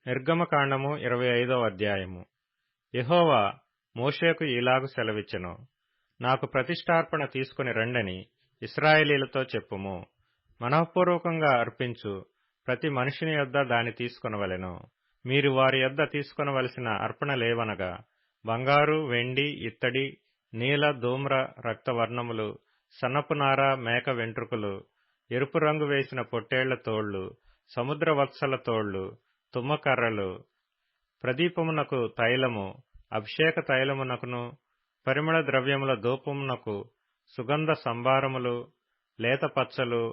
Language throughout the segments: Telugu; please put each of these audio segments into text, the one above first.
నిర్గమకాండము 25వ అధ్యాయము. యెహోవా మోషేకు ఇలాగు సెలవిచ్చెను. నాకు ప్రతిష్ఠార్పణ తీసుకుని రండని ఇశ్రాయేలీయులతో చెప్పుము. మనఃపూర్వకంగా అర్పించు ప్రతి మనిషిని యొద్ద దాని తీసుకొనవలెను. మీరు వారి యొద్ద తీసుకొనవలసిన అర్పణలేవనగా బంగారు, వెండి, ఇత్తడి, నీల, ధూమ్ర, రక్తవర్ణములు, సన్నపునార, మేక వెంట్రుకలు, ఎరుపు రంగు వేసిన పొట్టేళ్ల తోళ్లు, సముద్ర వత్సల తోళ్లు, తుమ్మకర్రలు, ప్రదీపమునకు తైలము, అభిషేక తైలమునకును, పరిమళ ద్రవ్యముల ధూపమునకు సుగంధ సంభారములు, లేత పచ్చలు,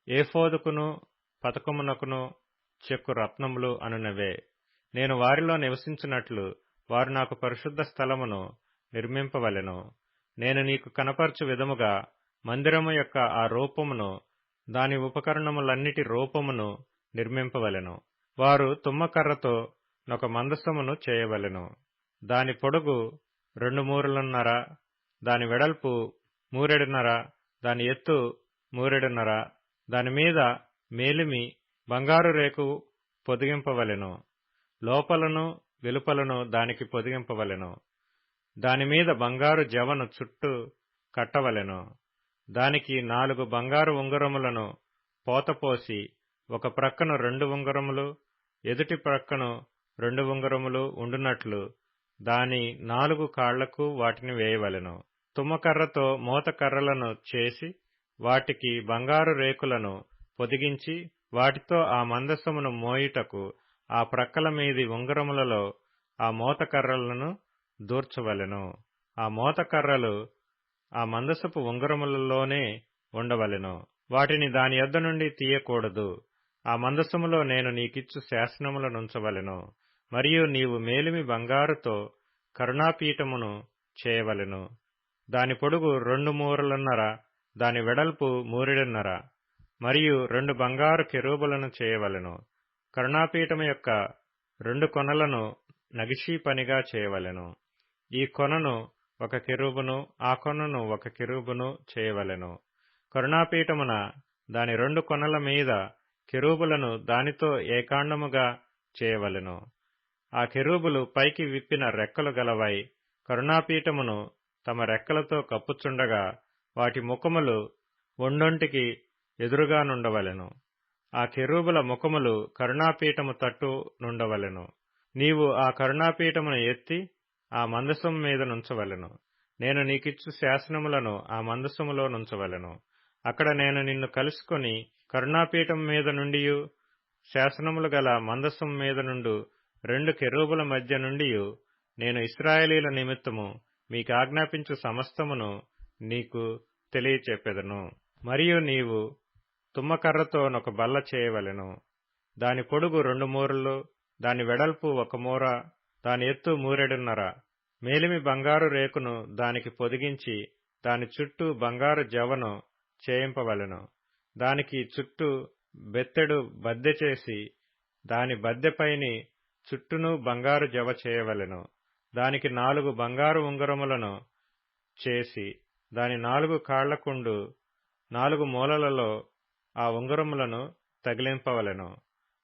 ఏఫోదుకును పతకమునకును చెక్కు రత్నములు అనునవే. నేను వారిలో నివసించినట్లు వారు నాకు పరిశుద్ధ స్థలమును నిర్మింపవలెను. నేను నీకు కనపరచు విధముగా మందిరము యొక్క ఆ రూపమును, దాని ఉపకరణములన్నిటి రూపమును నిర్మింపవలెను. వారు తుమ్మకర్రతో నొక మందసమును చేయవలెను. దాని పొడుగు 2 మూరలున్నర, దాని వెడల్పు 3 మూరెడున్నర, దాని ఎత్తు 3 మూరెడున్నర, దానిమీద మేలిమి బంగారు రేకు పొదిగింపవలెను. లోపలను వెలుపలను దానికి పొదిగింపవలెను. దానిమీద బంగారు జవను చుట్టూ కట్టవలెను. దానికి 4 బంగారు ఉంగరములను పోతపోసి ఒక ప్రక్కను 2 ఉంగరములు, ఎదుటి ప్రక్కను 2 ఉంగరములు ఉండునట్లు దాని 4 కాళ్లకు వాటిని వేయవలెను. తుమ్మకర్రతో మోతకర్రలను చేసి వాటికి బంగారు రేకులను పొదిగించి వాటితో ఆ మందసమును మోయుటకు ఆ ప్రక్కల మీది ఉంగరములలో ఆ మోతకర్రలను దూర్చవలెను. ఆ మోతకర్రలు ఆ మందసపు ఉంగరములలోనే ఉండవలెను. వాటిని దాని యొద్ద నుండి తీయకూడదు. ఆ మందసములో నేను నీకిచ్చు శాసనములనుంచవలెను. మరియు నీవు మేలిమి బంగారుతో కరుణాపీఠమును చేయవలెను. దాని పొడుగు 2 మూరలున్నర, దాని వెడల్పు 3 మూరెడున్నర, మరియు 2 బంగారు కెరూబులను చేయవలెను. కరుణాపీఠము యొక్క 2 కొనలను నగిషీ పనిగా చేయవలెను. ఈ కొనను ఒక కెరూబును, ఆ కొనను ఒక కెరూబును చేయవలెను. కరుణాపీఠమున దాని 2 కొనల మీద కెరూబులను దానితో ఏకాండముగా చేయవలెను. ఆ కెరూబులు పైకి విప్పిన రెక్కలు గలవై కరుణాపీఠమును తమ రెక్కలతో కప్పుచుండగా వాటి ముఖములు ఒండొంటికి ఎదురుగా నుండవలెను. ఆ కెరూబుల ముఖములు కరుణాపీఠము తట్టు నుండవలెను. నీవు ఆ కరుణాపీఠమును ఎత్తి ఆ మందసము మీద నుంచవలెను. నేను నీకిచ్చు శాసనములను ఆ మందసములో నుంచవలెను. అక్కడ నేను నిన్ను కలుసుకొని కరుణాపీఠం మీద నుండియు శాసనములు గల మందసము మీద నుండు 2 కెరూబుల మధ్య నుండియు నేను ఇశ్రాయేలీయుల నిమిత్తము మీకు ఆజ్ఞాపించు సమస్తమును నీకు తెలియచెప్పెదను. మరియు నీవు తుమ్మకర్రతో నొక బల్ల చేయవలెను. దాని పొడుగు 2 మూరలు, దాని వెడల్పు 1 మూర, దాని ఎత్తు 3 మూరెడున్నర. మేలిమి బంగారు రేకును దానికి పొదిగించి దాని చుట్టూ బంగారు జవను చేయింపవలెను. దానికి చుట్టూ బెత్తెడు బద్దె చేసి దాని బద్దెపైని చుట్టూను బంగారు జవ చేయవలెను. దానికి 4 బంగారు ఉంగరములను చేసి దాని 4 కాళ్లకుండు 4 మూలలలో ఆ ఉంగరములను తగిలింపవలెను.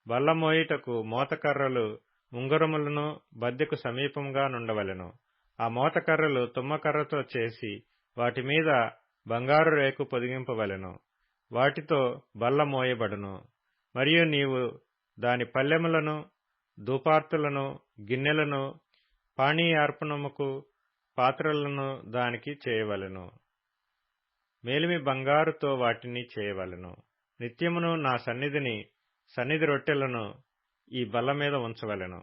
బల్ల మోయుటకు మోతకర్రలు ఉంగరములను బద్దెకు సమీపంగా నుండవలెను. ఆ మోతకర్రలు తుమ్మకర్రతో చేసి వాటి మీద బంగారు రేకు పొదిగింపవలెను. వాటితో బల్ల మోయబడును. మరియు నీవు దాని పల్లెములను, ధూపార్తులను, గిన్నెలను, పానీయార్పణముకు పాత్రలను దానికి చేయవలెను. మేలిమి బంగారుతో వాటిని చేయవలెను. నిత్యమును నా సన్నిధి రొట్టెలను ఈ బల్ల మీద ఉంచవలెను.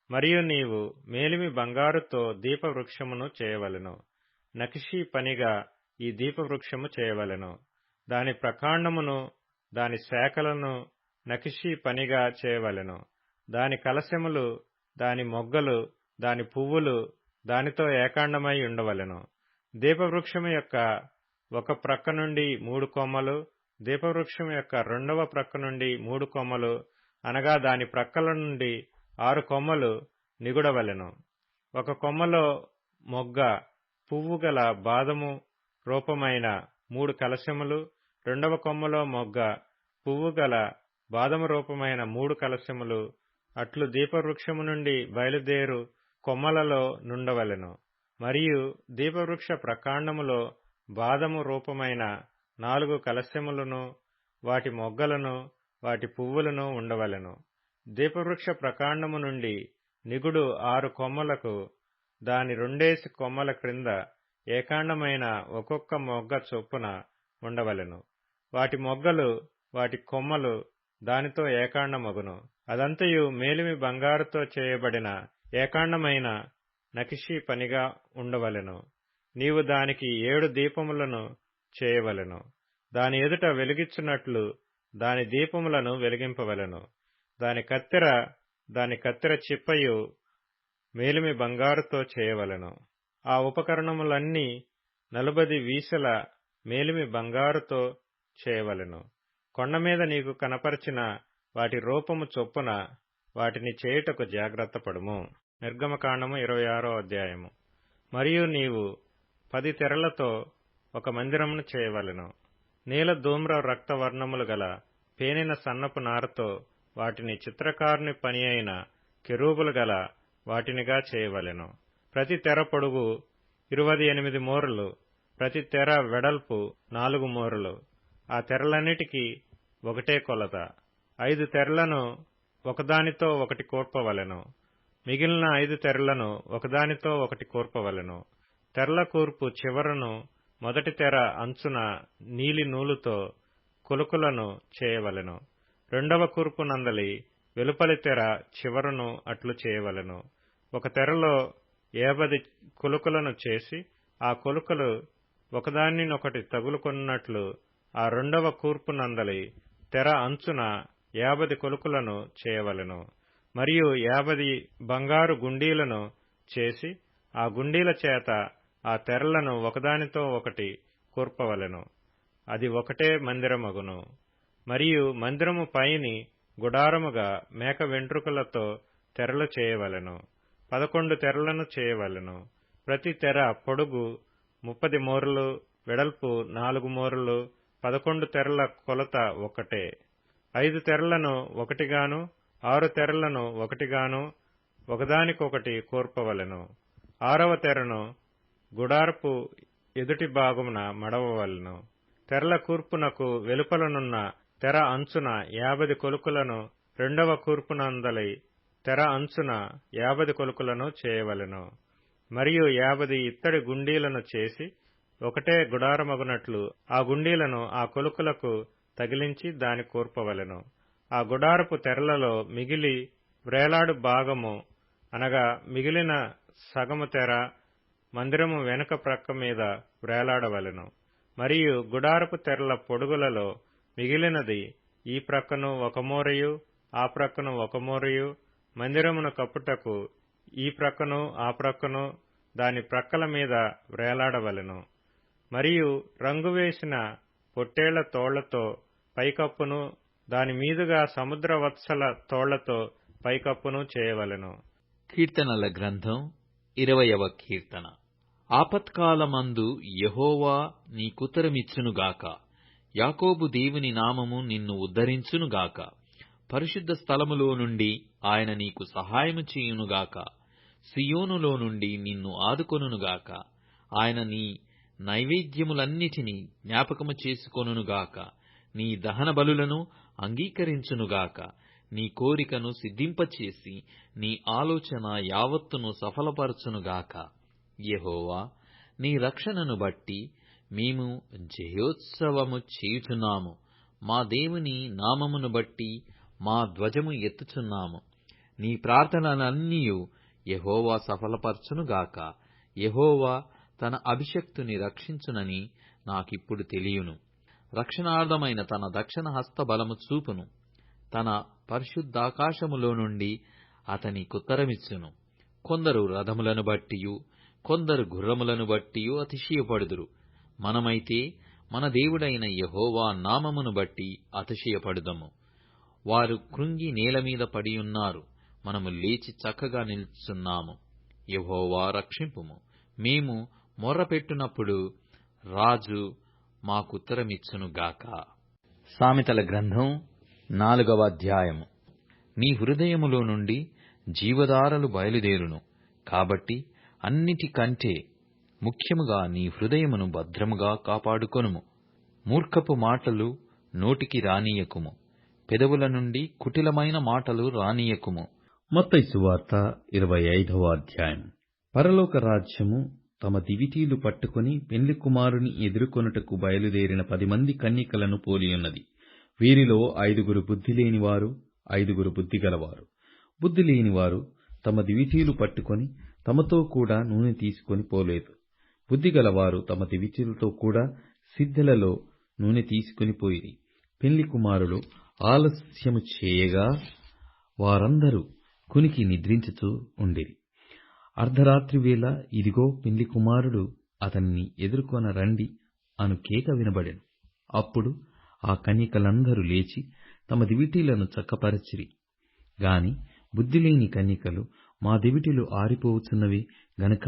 మరియు నీవు మేలిమి బంగారుతో దీపవృక్షమును చేయవలెను. నకిషీ పనిగా ఈ దీపవృక్షము చేయవలెను. దాని ప్రకాండమును దాని శాఖలను నకిషీ పనిగా చేయవలెను. దాని కలశములు, దాని మొగ్గలు, దాని పువ్వులు దానితో ఏకాండమై ఉండవలెను. దీపవృక్షము యొక్క ఒక ప్రక్క నుండి 3 కొమ్మలు, దీపవృక్షము యొక్క 2వ ప్రక్క నుండి 3 కొమ్మలు, అనగా దాని ప్రక్కల నుండి 6 కొమ్మలు నిగుడవలెను. ఒక కొమ్మలో మొగ్గ, పువ్వు గల బాదము రూపమైన 3 కలశములు, 2వ కొమ్మలో మొగ్గ, పువ్వు గల బాదము రూపమైన 3 కలశములు, అట్లు దీపవృక్షము నుండి బయలుదేరు కొమ్మలలో నుండవలెను. మరియు దీపవృక్ష ప్రకాండములో బాదము రూపమైన 4 కలశములను, వాటి మొగ్గలను, వాటి పువ్వులను ఉండవలెను. దీపవృక్ష ప్రకాండము నుండి నిగుడు 6 కొమ్మలకు, దాని 2 కొమ్మల క్రింద ఏకాండమైన ఒక్కొక్క మొగ్గ చొప్పున ఉండవలెను. వాటి మొగ్గలు, వాటి కొమ్మలు దానితో ఏకాండమగును. అదంతయు మేలిమి బంగారుతో చేయబడిన ఏకాండమైన నకిషీ పనిగా ఉండవలెను. నీవు దానికి 7 దీపములను చేయవలెను. దాని ఎదుట వెలిగించున్నట్లు దాని దీపములను వెలిగింపవలెను. దాని కత్తెర చిప్పయు మేలిమి బంగారుతో చేయవలెను. ఆ ఉపకరణములన్నీ 40 వీసల మేలిమి బంగారుతో చేయవలెను. కొండమీద నీకు కనపరిచిన వాటి రూపము చొప్పున వాటిని చేయుటకు జాగ్రత్తపడుము. నిర్గమకాండము 26వ అధ్యాయము. మరియు నీవు 10 తెరలతో ఒక మందిరమును చేయవలెను. నీల ధూమ్ర రక్తవర్ణములు గల పేనిన సన్నపు నారతో వాటిని చిత్రకారుని పని అయిన కెరూబులు గల వాటినిగా చేయవలెను. ప్రతి తెర పొడుగు 28 మూరలు, ప్రతి తెర వెడల్పు 4 మూరలు. ఆ తెరలన్నిటికీ ఒకటే కొలత. 5 తెరలను ఒకదానితో ఒకటి కూర్పవలెను. మిగిలిన 5 తెరలను ఒకదానితో ఒకటి కూర్పవలెను. తెరల కూర్పు చివరను మొదటి తెర అంచున నీలి నూలుతో కొలుకులను చేయవలెను. రెండవ కూర్పు నందలి వెలుపలి తెర చివరను అట్లు చేయవలెను. ఒక తెరలో 50 కొలుకులను చేసి, ఆ కొలుకలు ఒకదానినొకటి తగులుకొన్నట్లు ఆ రెండవ కూర్పు నందలి తెర అంచున 50 కొలుకులను చేయవలెను. మరియు 50 బంగారు గుండీలను చేసి, ఆ గుండీల చేత ఆ తెరలను ఒకదానితో ఒకటి కూర్పవలెను. అది ఒకటే మందిరమగును. మరియు మందిరము పైని గుడారముగా మేక వెంట్రుకలతో తెరలు చేయవలెను. 11 తెరలను చేయవలెను. ప్రతి తెర పొడుగు 30 మూరలు, వెడల్పు 4 మూరలు. 11 తెరల కొలత ఒకటే. 5 తెరలను ఒకటిగాను, 6 తెరలను ఒకటిగాను ఒకదానికొకటి కూర్పవలెను. 6వ తెరను గుడారపు ఎదుటి భాగమున మడవవలెను. తెరల కూర్పునకు వెలుపలనున్న తెర అంచున 50 కొలుకులను, రెండవ కూర్పునందలి తెర అంచున 50 కొలుకులను చేయవలెను. మరియు 50 ఇత్తడి గుండీలను చేసి, ఒకటే గుడారమగునట్లు ఆ గుండీలను ఆ కొలుకులకు తగిలించి దాని కూర్పవలెను. ఆ గుడారపు తెరలలో మిగిలి వ్రేలాడు భాగము, అనగా మిగిలిన సగము తెర మందిరము వెనుక ప్రక్క మీద వ్రేలాడవలెను. మరియు గుడారపు తెరల పొడుగులలో మిగిలినది ఈ ప్రక్కను 1 మూరయు, ఆ ప్రక్కను 1 మూరయు, మందిరమును కప్పుటకు ఈ ప్రక్కను ఆ ప్రక్కను దాని ప్రక్కల మీద వ్రేలాడవలెను. మరియు రంగు వేసిన పొట్టేళ్ల తోళ్లతో పైకప్పును, దాని మీదుగా సముద్రవత్సల తోళ్లతో పైకప్పును చేయవలెను. కీర్తనల గ్రంథం 20వ కీర్తన. ఆపత్కాలమందు యెహోవా నీకుత్తరమిచ్చునుగాక. యాకోబు దేవుని నామము నిన్ను ఉద్ధరించునుగాక. పరిశుద్ధ స్థలములో నుండి ఆయన నీకు సహాయము చేయునుగాక. సియోనులో నుండి నిన్ను ఆదుకొనుగాక. ఆయన నీ నైవేద్యములన్నిటినీ జ్ఞాపకము చేసుకొనుగాక. నీ దహన బలులను అంగీకరించునుగాక. నీ కోరికను సిద్ధింపచేసి నీ ఆలోచన యావత్తును సఫలపరచునుగాక. యెహోవా, నీ రక్షణను బట్టి మేము జయోత్సవము చేయుచున్నాము. మా దేవుని నామమును బట్టి మా ధ్వజము ఎత్తుచున్నాము. నీ ప్రార్థనలన్నీయు యెహోవా సఫలపరచునుగాక. యెహోవా తన అభిషిక్తుని రక్షించునని నాకిప్పుడు తెలియును. రక్షణార్థమైన తన దక్షిణ హస్త బలము చూపును. తన పరిశుద్ధాకాశములో నుండి అతనికుత్తరమిచ్చును. కొందరు రథములను బట్టియు, కొందరు గుర్రములను బట్టియు అతిశయపడుదురు. మనమైతే మన దేవుడైన యెహోవా నామమును బట్టి అతిశయపడుదము. వారు కృంగి నేలమీద పడియున్నారు. మనము లేచి చక్కగా నిలుచున్నాము. యెహోవా రక్షింపుము. మేము మొర్రపెట్టునప్పుడు రాజు మాకుత్తరమిచ్చునుగాక. సామెతల గ్రంథం 4వ అధ్యాయము. నీ హృదయములో నుండి జీవధారలు బయలుదేరును. కాబట్టి అన్నిటికంటే ముఖ్యముగా నీ హృదయమును భద్రముగా కాపాడుకొనుము. మూర్ఖపు మాటలు నోటికి రానీయకుము, పెదవుల నుండి కుటిలమైన మాటలు రానీయకుము. మత్తయి సువార్త 25వ అధ్యాయం. పరలోక రాజ్యము తమ దివిటీలు పట్టుకొని పెండ్లి కుమారుని ఎదుర్కొనుటకు బయలుదేరిన 10 మంది కన్యకలను పోలియున్నది. వీరిలో 5 బుద్ధిలేనివారు, 5 బుద్ధిగలవారు. బుద్ధిలేనివారు తమ దివిటీలు పట్టుకొని తమతో కూడా నూనె తీసుకొని పోలేదు. బుద్ధిగలవారు తమ దివిటీలతో కూడా సిద్ధెలలో నూనె తీసుకొని పోయిరి. పెండ్లి కుమారుడు ఆలస్యము చేయగా వారందరూ కునికి నిద్రించుచూ ఉండిరి. అర్ధరాత్రి వేళ ఇదిగో పెండ్లి కుమారుడు అతనిని ఎదుర్కొన రండి అను కేక వినబడెను. అప్పుడు ఆ కన్యకలందరూ లేచి తమ దివిటీలను చక్కపరచిరి. గాని బుద్ధిలేని కన్యకలు, మా దివిటీలు ఆరిపోవుచున్నవి గనుక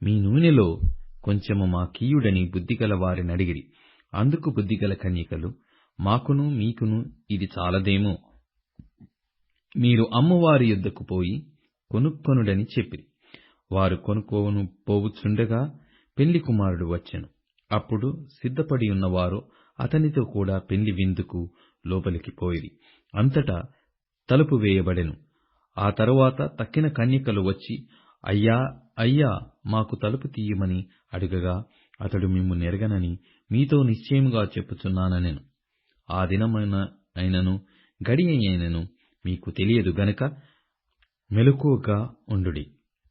మీ నూనెలో కొంచెము మాకీయుడని బుద్ధిగల వారినడిగిరి. అందుకు బుద్ధిగల కన్యకలు, మాకును మీకును ఇది చాలదేమో, మీరు అమ్మవారి యొద్దకు పోయి కొనుక్కొనుడని చెప్పిరి. వారు కొనుక్కోను పోవుచుండగా పెండ్లి కుమారుడు వచ్చెను. అప్పుడు సిద్ధపడి ఉన్నవారు అతనితో కూడా పెండ్లి విందుకు లోపలికి పోయిరి. అంతటా తలుపు వేయబడెను. ఆ తరువాత తక్కిన కన్యకలు వచ్చి, అయ్యా అయ్యా, మాకు తలుపు తీయమని అడుగగా, అతడు మిమ్ము నెరగనని మీతో నిశ్చయముగా చెప్పుచున్నానెను. ఆ దినమైనను గడియ అయినను మీకు తెలియదు గనుక మెలకువగా ఉండుడి.